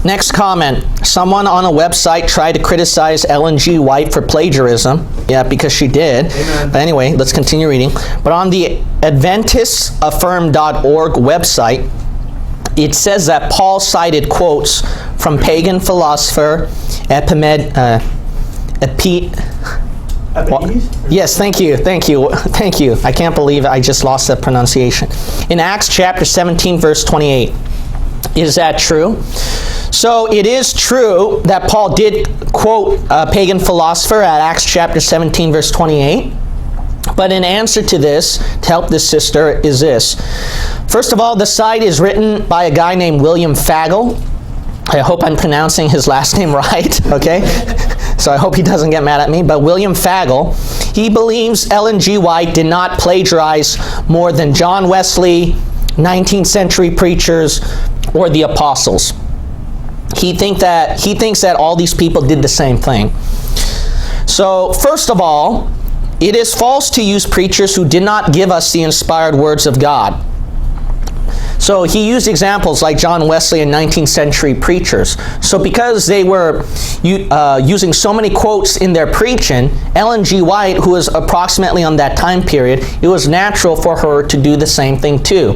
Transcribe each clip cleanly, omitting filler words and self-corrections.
Next comment. Someone on a website tried to criticize Ellen G. White for plagiarism. Yeah, because she did. Amen. But anyway, let's continue reading. But on the AdventisAffirm.org website, it says that Paul cited quotes from pagan philosopher Yes, thank you. I can't believe I just lost that pronunciation. In Acts chapter 17, verse 28. Is that true? So it is true that Paul did quote a pagan philosopher at Acts chapter 17, verse 28. But in answer to this, to help this sister, is this. First of all, the site is written by a guy named William Fagel. I hope I'm pronouncing his last name right, okay? So I hope he doesn't get mad at me. But William Fagel, he believes Ellen G. White did not plagiarize more than John Wesley, 19th century preachers, or the apostles. He thinks that all these people did the same thing. So first of all, it is false to use preachers who did not give us the inspired words of God. So he used examples like John Wesley and 19th century preachers. So because they were using so many quotes in their preaching, Ellen G. White, who was approximately on that time period, it was natural for her to do the same thing too.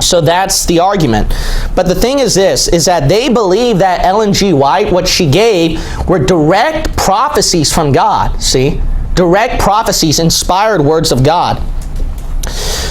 So that's the argument. But the thing is this, is that they believe that Ellen G. White, what she gave, were direct prophecies from God, see? Direct prophecies, inspired words of God.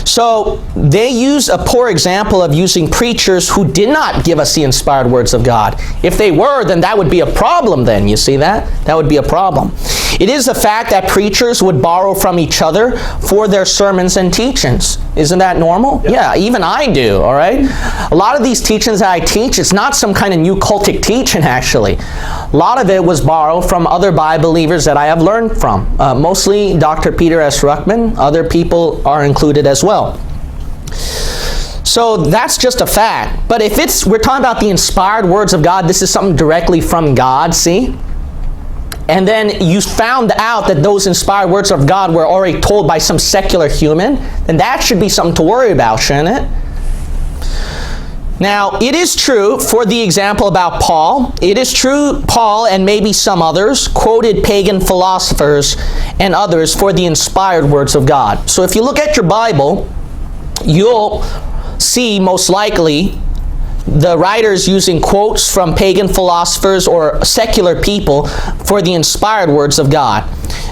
So they use a poor example of using preachers who did not give us the inspired words of God. If they were, then that would be a problem then, you see that? That would be a problem. It is a fact that preachers would borrow from each other for their sermons and teachings. Isn't that normal? Yep. Yeah, even I do, all right? A lot of these teachings that I teach, it's not some kind of new cultic teaching, actually. A lot of it was borrowed from other Bible believers that I have learned from. Mostly Dr. Peter S. Ruckman. Other people are included as well. So that's just a fact. But if we're talking about the inspired words of God, this is something directly from God, see? And then you found out that those inspired words of God were already told by some secular human, then that should be something to worry about, shouldn't it? Now, it is true, for the example about Paul, it is true Paul and maybe some others quoted pagan philosophers and others for the inspired words of God. So if you look at your Bible, you'll see most likely the writers using quotes from pagan philosophers or secular people for the inspired words of God.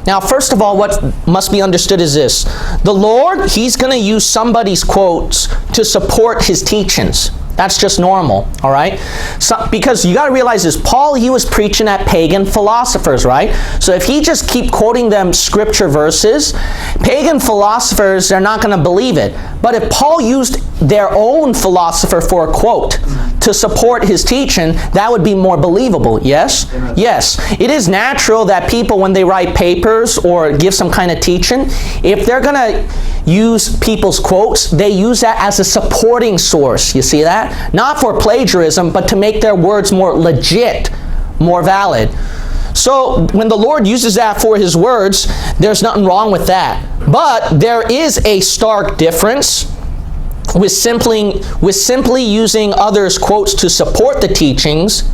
Now, first of all, what must be understood is this. The Lord, He's going to use somebody's quotes to support His teachings. That's just normal, all right? So, because you got to realize this, Paul, he was preaching at pagan philosophers, right? So if he just keep quoting them scripture verses, pagan philosophers, they're not going to believe it. But if Paul used their own philosopher for a quote to support his teaching, that would be more believable, yes? Amen. Yes. It is natural that people, when they write papers or give some kind of teaching, if they're going to use people's quotes, they use that as a supporting source. You see that? Not for plagiarism, but to make their words more legit, more valid. So when the Lord uses that for His words, there's nothing wrong with that. But there is a stark difference with simply using others' quotes to support the teachings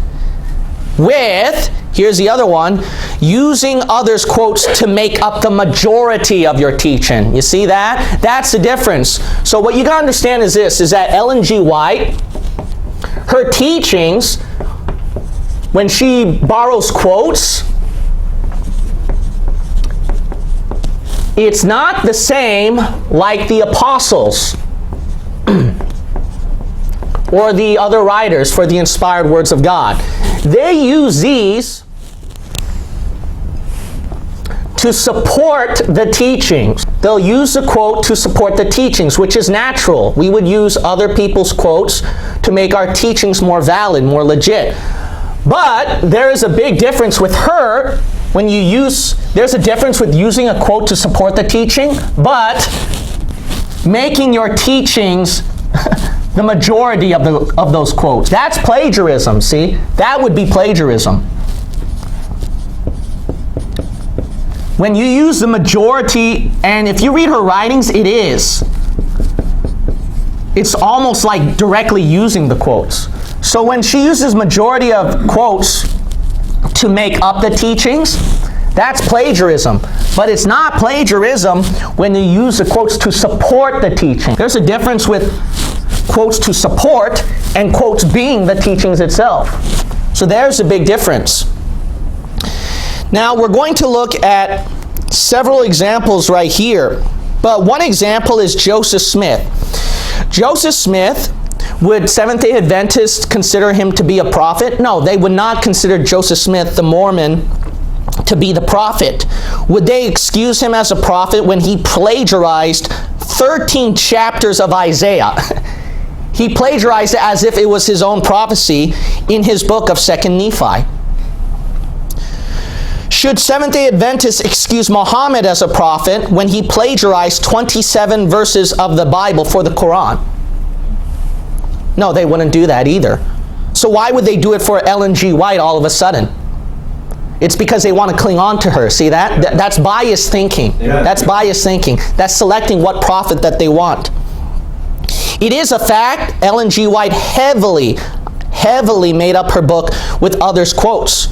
with, here's the other one, using others' quotes to make up the majority of your teaching. You see that? That's the difference. So what you got to understand is this, is that Ellen G. White, her teachings, when she borrows quotes, it's not the same like the apostles or the other writers for the inspired words of God. They use these to support the teachings. They'll use the quote to support the teachings, which is natural. We would use other people's quotes to make our teachings more valid, more legit. But there is a big difference with her when you use, there's a difference with using a quote to support the teaching, but making your teachings the majority of those quotes. That's plagiarism, see? That would be plagiarism. When you use the majority, and if you read her writings, it is. It's almost like directly using the quotes. So when she uses majority of quotes to make up the teachings, that's plagiarism. But it's not plagiarism when you use the quotes to support the teaching. There's a difference with quotes to support and quotes being the teachings itself. So there's a big difference. Now we're going to look at several examples right here. But one example is Joseph Smith. Joseph Smith, would Seventh-day Adventists consider him to be a prophet? No, they would not consider Joseph Smith, the Mormon, to be the prophet. Would they excuse him as a prophet when he plagiarized 13 chapters of Isaiah? He plagiarized it as if it was his own prophecy in his book of 2nd Nephi. Should Seventh-day Adventists excuse Muhammad as a prophet when he plagiarized 27 verses of the Bible for the Quran? No, they wouldn't do that either. So why would they do it for Ellen G. White all of a sudden? It's because they want to cling on to her. See that? That's biased thinking. Yeah. That's biased thinking. That's selecting what prophet that they want. It is a fact, Ellen G. White heavily made up her book with others' quotes.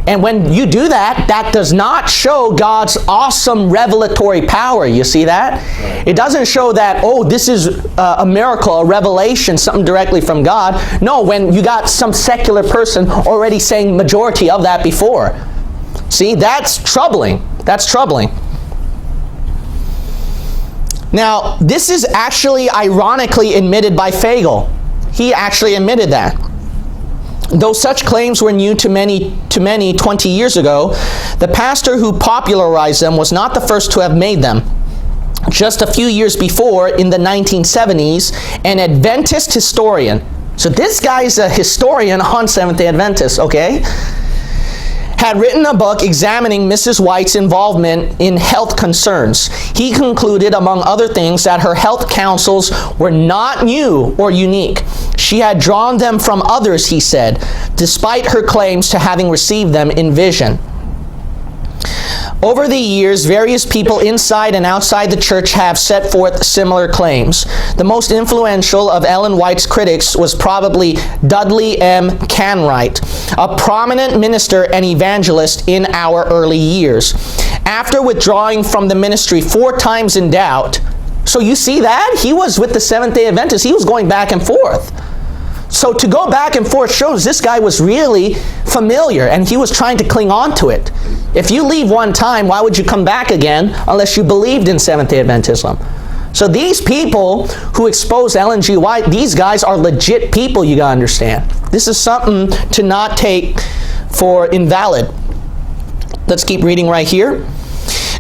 And when you do that, that does not show God's awesome revelatory power. You see that? Right. It doesn't show that, oh, this is a miracle, a revelation, something directly from God. No, when you got some secular person already saying majority of that before. See, that's troubling. That's troubling. Now, this is actually ironically admitted by Fagel. He actually admitted that. Though such claims were new to many 20 years ago, the pastor who popularized them was not the first to have made them. Just a few years before, in the 1970s, an Adventist historian, so this guy is a historian on Seventh-day Adventists, okay, had written a book examining Mrs. White's involvement in health concerns. He concluded, among other things, that her health counsels were not new or unique. She had drawn them from others, he said, despite her claims to having received them in vision. Over the years, various people inside and outside the church have set forth similar claims. The most influential of Ellen White's critics was probably Dudley M. Canwright, a prominent minister and evangelist in our early years. After withdrawing from the ministry 4 times in doubt, so you see that? He was with the Seventh-day Adventists. He was going back and forth. So to go back and forth shows this guy was really familiar and he was trying to cling on to it. If you leave one time, why would you come back again unless you believed in Seventh-day Adventism? So these people who expose Ellen G. White, these guys are legit people, you gotta understand. This is something to not take for invalid. Let's keep reading right here.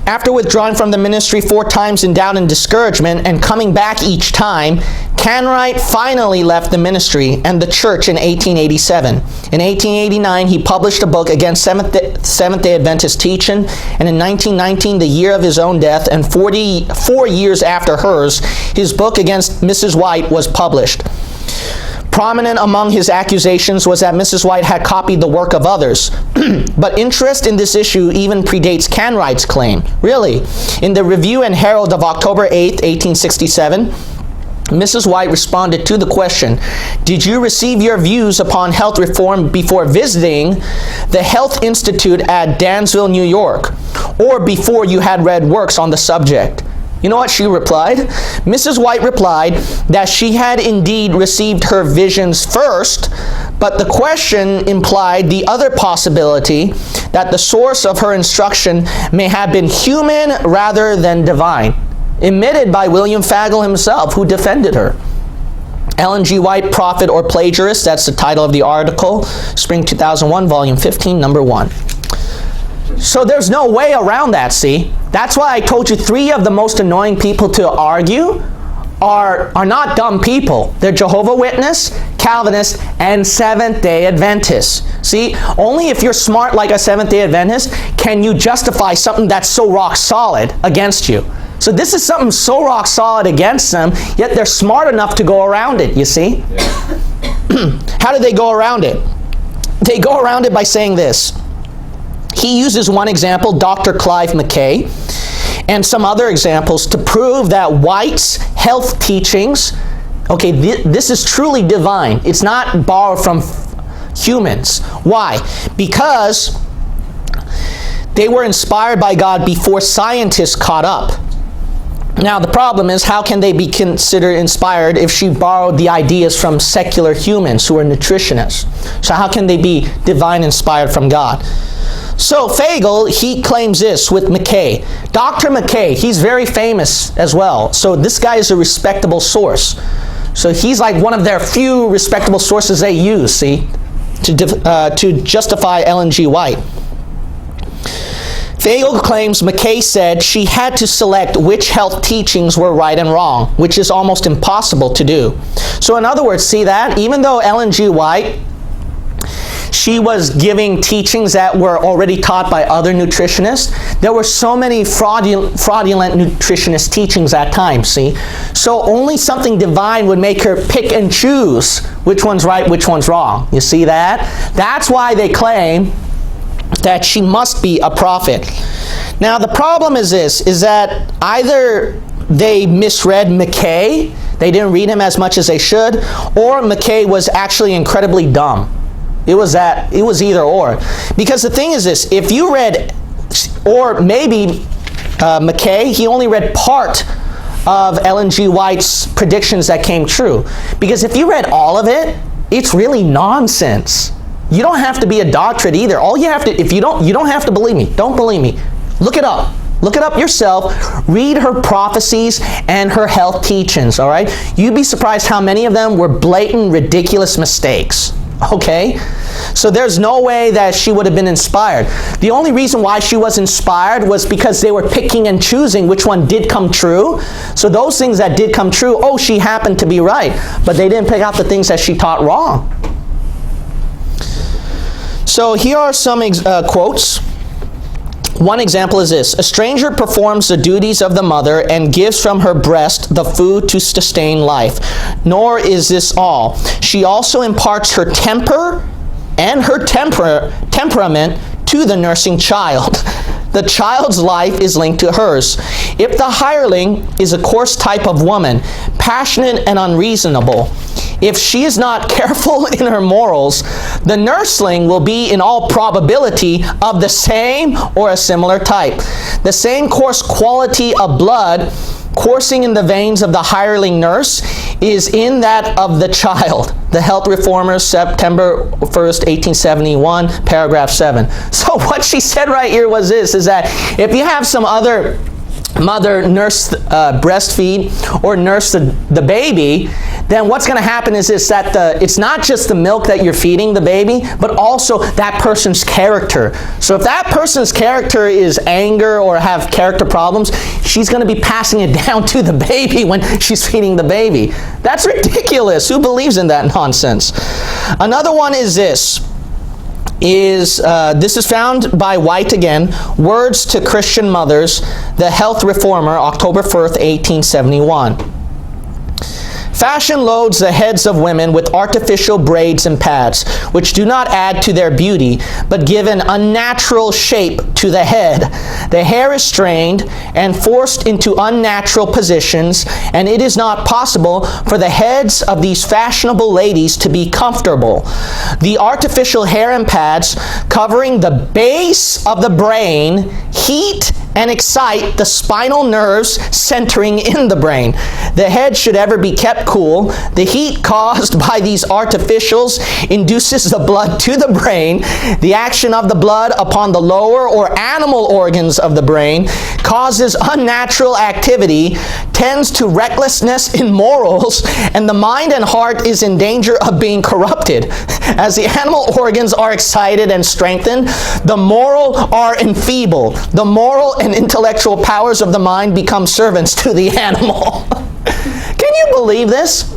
After withdrawing from the ministry 4 times in doubt and discouragement and coming back each time, Canwright finally left the ministry and the church in 1887. In 1889, he published a book against Seventh-day Adventist teaching, and in 1919, the year of his own death, and 44 years after hers, his book against Mrs. White was published. Prominent among his accusations was that Mrs. White had copied the work of others. But interest in this issue even predates Canwright's claim. Really, in the Review and Herald of October 8, 1867, Mrs. White responded to the question, "Did you receive your views upon health reform before visiting the Health Institute at Dansville, New York, or before you had read works on the subject?" You know what she replied? Mrs. White replied that she had indeed received her visions first, but the question implied the other possibility that the source of her instruction may have been human rather than divine. Admitted by William Fagel himself, who defended her. Ellen G. White, Prophet or Plagiarist, that's the title of the article, Spring 2001, Volume 15, Number 1. So there's no way around that, see? That's why I told you 3 of the most annoying people to argue are not dumb people. They're Jehovah's Witness, Calvinists, and Seventh-day Adventists. See, only if you're smart like a Seventh-day Adventist can you justify something that's so rock solid against you. So this is something so rock solid against them, yet they're smart enough to go around it, you see? Yeah. How do they go around it? They go around it by saying this. He uses one example, Dr. Clive McKay, and some other examples to prove that White's health teachings Okay, this is truly divine. It's not borrowed from humans. Why? Because they were inspired by God before scientists caught up. Now, the problem is, how can they be considered inspired if she borrowed the ideas from secular humans who are nutritionists? So how can they be divine inspired from God? So Fagel, he claims this with McKay. Dr. McKay, he's very famous as well. So this guy is a respectable source. So he's like one of their few respectable sources they use, see, to justify Ellen G. White. Fagel claims McKay said she had to select which health teachings were right and wrong, which is almost impossible to do. So in other words, see that? Even though Ellen G. White, she was giving teachings that were already taught by other nutritionists, there were so many fraudulent nutritionist teachings at times, see? So only something divine would make her pick and choose which one's right, which one's wrong. You see that? That's why they claim that she must be a prophet. Now the problem is this, is that either they misread McKay, they didn't read him as much as they should, or McKay was actually incredibly dumb. It was either or. Because the thing is this, if you read, or maybe McKay, he only read part of Ellen G. White's predictions that came true. Because if you read all of it, it's really nonsense. You don't have to be a doctorate either. All you have to, if you don't have to believe me. Don't believe me. Look it up. Look it up yourself. Read her prophecies and her health teachings, all right? You'd be surprised how many of them were blatant, ridiculous mistakes, okay? So there's no way that she would have been inspired. The only reason why she was inspired was because they were picking and choosing which one did come true. So those things that did come true, oh, she happened to be right. But they didn't pick out the things that she taught wrong. So here are some quotes. One example is this: a stranger performs the duties of the mother and gives from her breast the food to sustain life. Nor is this all. She also imparts her temper and her temperament to the nursing child. The child's life is linked to hers. If the hireling is a coarse type of woman, passionate and unreasonable, if she is not careful in her morals, the nursling will be in all probability of the same or a similar type. The same coarse quality of blood coursing in the veins of the hireling nurse is in that of the child. The Health Reformers, September 1st, 1871, paragraph 7. So what she said right here was this, is that if you have some other mother nurse breastfeed or nurse the baby, then what's going to happen is this, that it's not just the milk that you're feeding the baby, but also that person's character. So if that person's character is anger or have character problems, she's going to be passing it down to the baby when she's feeding the baby. That's ridiculous. Who believes in that nonsense? Another one is this. This is found by White again, Words to Christian Mothers, The Health Reformer, October 1st, 1871. Fashion loads the heads of women with artificial braids and pads, which do not add to their beauty, but give an unnatural shape to the head. The hair is strained and forced into unnatural positions, and it is not possible for the heads of these fashionable ladies to be comfortable. The artificial hair and pads covering the base of the brain heat and excite the spinal nerves centering in the brain. The head should ever be kept cool. The heat caused by these artificials induces the blood to the brain. The action of the blood upon the lower or animal organs of the brain causes unnatural activity, tends to recklessness in morals, and the mind and heart is in danger of being corrupted. As the animal organs are excited and strengthened, the moral are enfeebled. The moral and intellectual powers of the mind become servants to the animal. Can you believe this?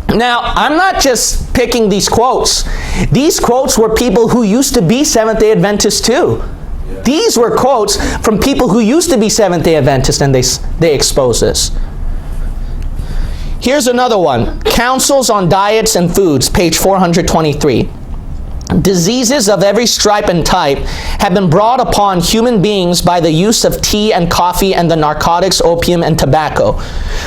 Now, I'm not just picking these quotes. These quotes were people who used to be Seventh-day Adventists too. These were quotes from people who used to be Seventh-day Adventists, and they expose this. Here's another one. Counsels on Diets and Foods, page 423. Diseases of every stripe and type have been brought upon human beings by the use of tea and coffee and the narcotics, opium and tobacco.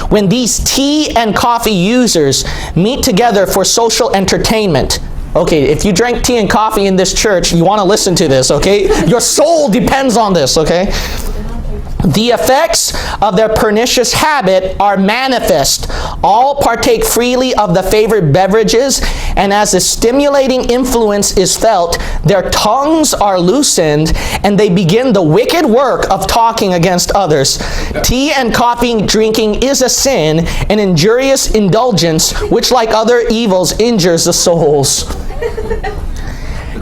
When these tea and coffee users meet together for social entertainment, okay, if you drank tea and coffee in this church, you want to listen to this, okay? Your soul depends on this, okay? The effects of their pernicious habit are manifest. All partake freely of the favored beverages, and as the stimulating influence is felt, their tongues are loosened, and they begin the wicked work of talking against others. Tea and coffee drinking is a sin, an injurious indulgence, which like other evils injures the souls.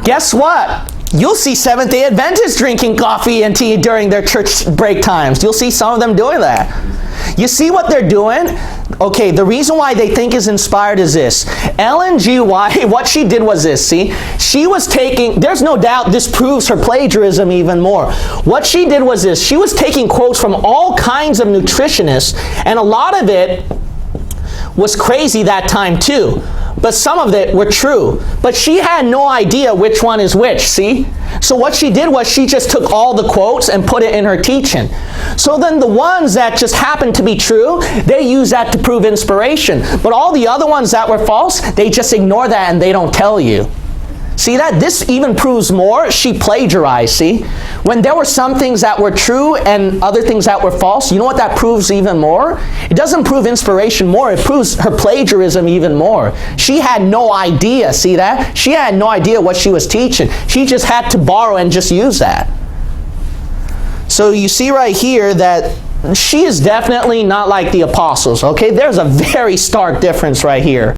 Guess what? You'll see Seventh-day Adventists drinking coffee and tea during their church break times. You'll see some of them doing that. You see what they're doing? Okay, the reason why they think is inspired is this. Ellen G. White, what she did was this, see? She was taking, there's no doubt this proves her plagiarism even more. What she did was this. She was taking quotes from all kinds of nutritionists, and a lot of it was crazy that time too. But some of it were true. But she had no idea which one is which, see? So what she did was she just took all the quotes and put it in her teaching. So then the ones that just happened to be true, they use that to prove inspiration. But all the other ones that were false, they just ignore that and they don't tell you. See that? This even proves more. She plagiarized, see? When there were some things that were true and other things that were false, you know what that proves even more? It doesn't prove inspiration more. It proves her plagiarism even more. She had no idea, see that? She had no idea what she was teaching. She just had to borrow and just use that. So you see right here that she is definitely not like the apostles, okay? There's a very stark difference right here.